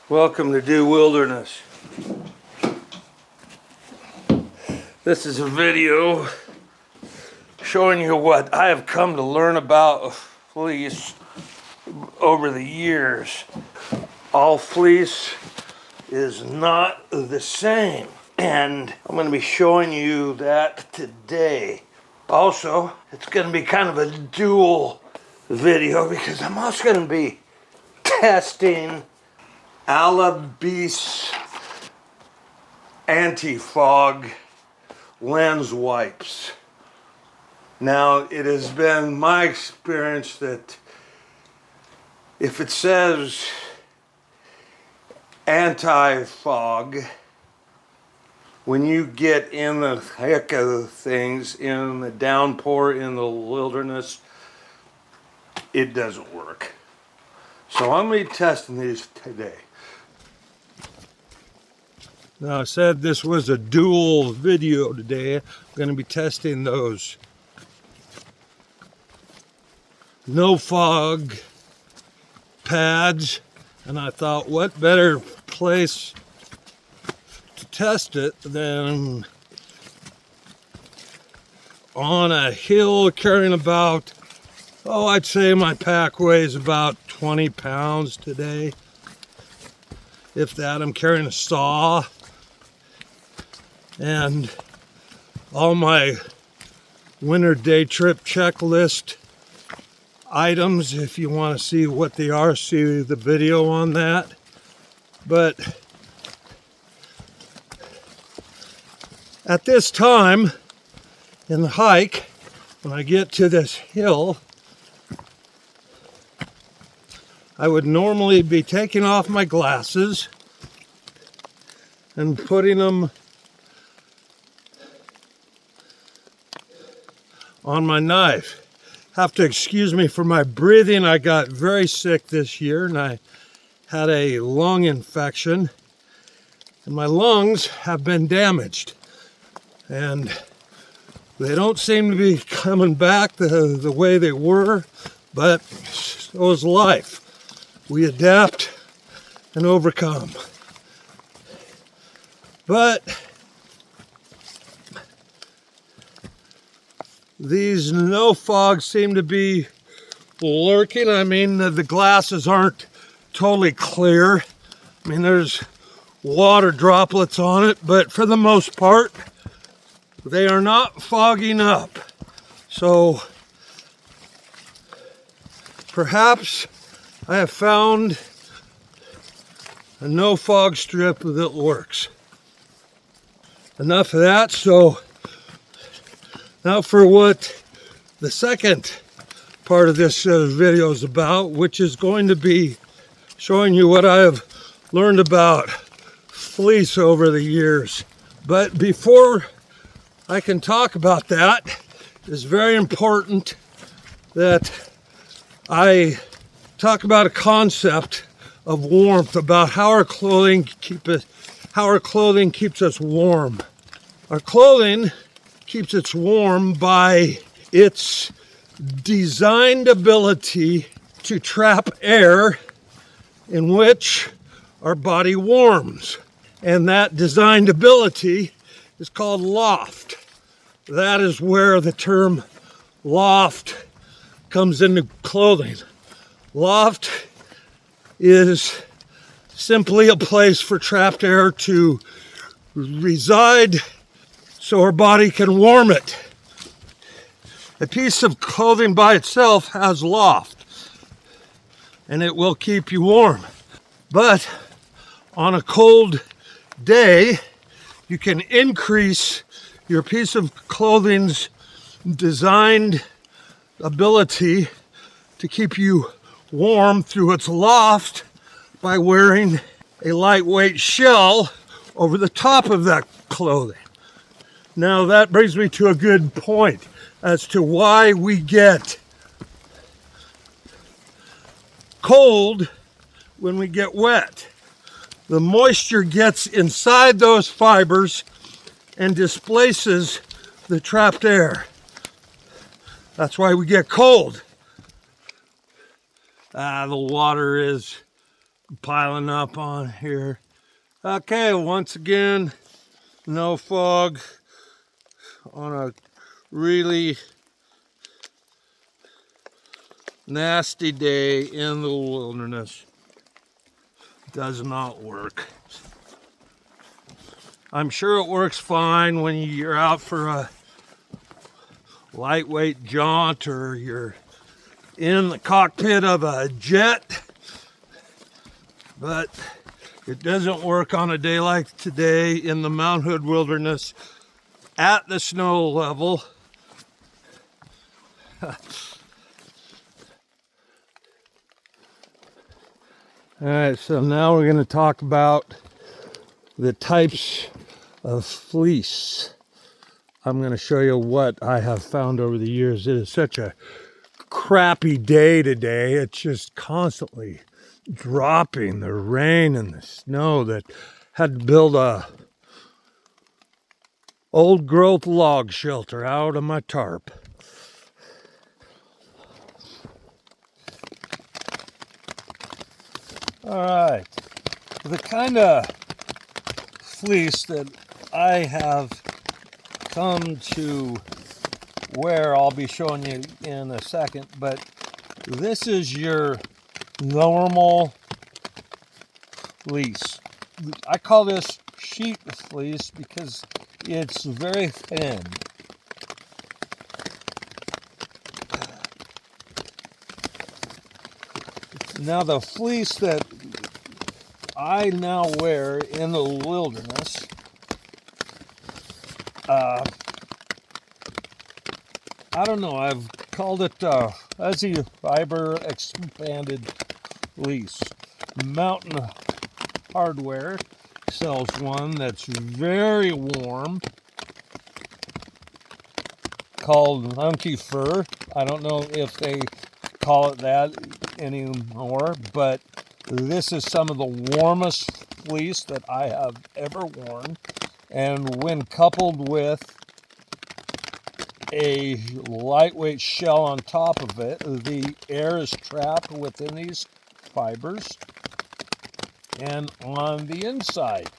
Welcome to Do Wilderness. This is a video showing you what I have come to learn about fleece over the years. All fleece is not the same, and I'm going to be showing you that today. Also, it's going to be kind of a dual video because I'm also going to be testing Alibeiss Anti Fog Lens Wipes. Now, it has been my experience that if it says anti-fog, when you get in the heck of things, in the downpour, in the wilderness, it doesn't work. So I'm going to be testing these today. Now, I said this was a dual video today. I'm going to be testing those no fog pads, and I thought what better place to test it than on a hill carrying about, I'd say my pack weighs about 20 pounds today. If that, I'm carrying a saw and all my winter day trip checklist items. If you want to see what they are, see the video on that. But at this time in the hike, when I get to this hill, I would normally be taking off my glasses and putting them on my knife. Have to excuse me for my breathing. I got very sick this year and I had a lung infection and my lungs have been damaged and they don't seem to be coming back the way they were, but so is life. We adapt and overcome. But these no fogs seem to be lurking. I mean, the glasses aren't totally clear. I mean, there's water droplets on it, but for the most part, they are not fogging up. So perhaps I have found a no fog strip that works. Enough of that. So now for what the second part of this video is about, which is going to be showing you what I have learned about fleece over the years. But before I can talk about that, it's very important that I talk about a concept of warmth, about how our clothing keeps us warm. Our clothing keeps us warm by its designed ability to trap air in which our body warms. And that designed ability is called loft. That is where the term loft comes into clothing. Loft is simply a place for trapped air to reside so our body can warm it. A piece of clothing by itself has loft, and it will keep you warm. But on a cold day, you can increase your piece of clothing's designed ability to keep you warm through its loft by wearing a lightweight shell over the top of that clothing. Now that brings me to a good point as to why we get cold when we get wet. The moisture gets inside those fibers and displaces the trapped air. That's why we get cold. The water is piling up on here. Okay, once again, no fog on a really nasty day in the wilderness. Does not work. I'm sure it works fine when you're out for a lightweight jaunt or you're in the cockpit of a jet, but it doesn't work on a day like today in the Mount Hood wilderness at the snow level. All right, so now we're going to talk about the types of fleece. I'm going to show you what I have found over the years. It is such a crappy day today. It's just constantly dropping, the rain and the snow, that had to build a old growth log shelter out of my tarp. All right, the kind of fleece that I have come to wear, I'll be showing you in a second, but this is your normal fleece. I call this sheet fleece because it's very thin. Now the fleece that I now wear in the wilderness, I don't know, I've called it fuzzy fiber expanded fleece. Mountain Hardware sells one that's very warm called Hunky Fur. I don't know if they call it that anymore, but this is some of the warmest fleece that I have ever worn. And when coupled with a lightweight shell on top of it, the air is trapped within these fibers. And on the inside,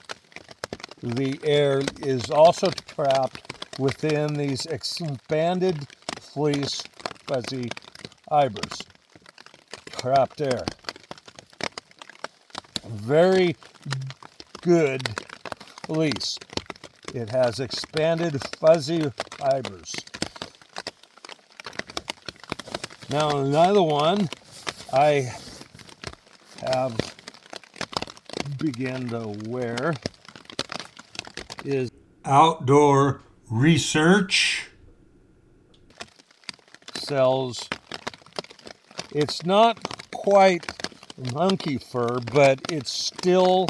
the air is also trapped within these expanded fleece fuzzy fibers. Trapped air. Very good fleece. It has expanded fuzzy fibers. Now another one I have begun to wear is Outdoor Research. Sells, it's not quite monkey fur, but it's still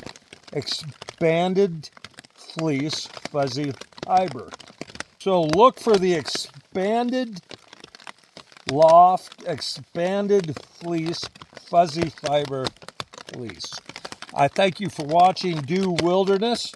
expanded fleece fuzzy fiber. So look for the expanded loft, expanded fleece fuzzy fiber fleece. I thank you for watching Do Wilderness.